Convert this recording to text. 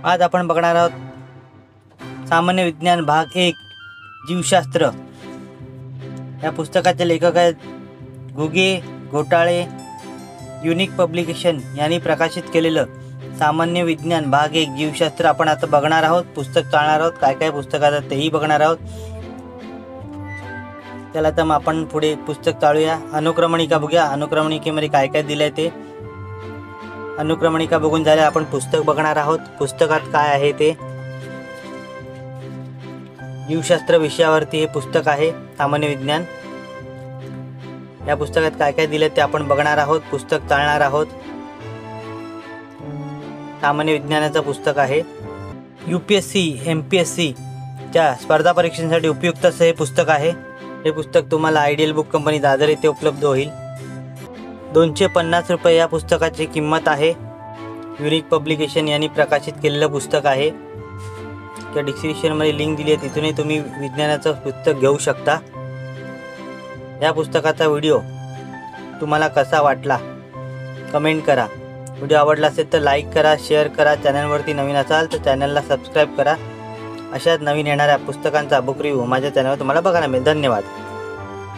आज आपण बघणार आहोत सामान्य विज्ञान भाग 1 जीवशास्त्र। या पुस्तकाचे लेखक आहेत घुगे घोटाळे। युनिक पब्लिकेशन यांनी प्रकाशित केलेलं सामान्य विज्ञान भाग 1 जीवशास्त्र आपण आता बघणार आहोत। पुस्तक चालणार आहोत, काय काय पुस्तकात आहे तेही बघणार आहोत। चला तर आपण पुढे पुस्तक चालूया। अनुक्रमणिका बघूया, अनुक्रमणिकेमध्ये काय काय दिलंय ते। अनुक्रमणिका बघून झाले आपण पुस्तक बघणार आहोत। पुस्तकात काय आहे ते जीवशास्त्र विषयावरती हे पुस्तक आहे सामान्य विज्ञान। या पुस्तकात काय काय दिले ते आपण बघणार आहोत। पुस्तक चालणार आहोत। सामान्य विज्ञानाचं पुस्तक आहे। UPSC MPSC च्या स्पर्धा परीक्षांसाठी उपयुक्त असं हे पुस्तक आहे। हे पुस्तक तुम्हाला आयडियल बुक कंपनी दादर येथे उपलब्ध होईल। 250 रुपये या पुस्तकाची किंमत आहे। युनिक पब्लिकेशन यांनी प्रकाशित केलेलं पुस्तक आहे। त्या डिस्क्रिप्शनमध्ये लिंक दिली आहे, तिथूनही तुम्ही विज्ञानाचं पुस्तक घेऊ शकता। या पुस्तकाचा व्हिडिओ तुम्हाला कसा वाटला कमेंट करा। व्हिडिओ आवडला असेल तर लाईक करा, शेअर करा। चॅनलवरती नवीन असाल तर चॅनलला सबस्क्राईब करा। अशाच नवीन येणाऱ्या पुस्तकांचा बुक रिव्ह्यू माझ्या चॅनलवर तुम्हाला बघायला मिळेल। धन्यवाद।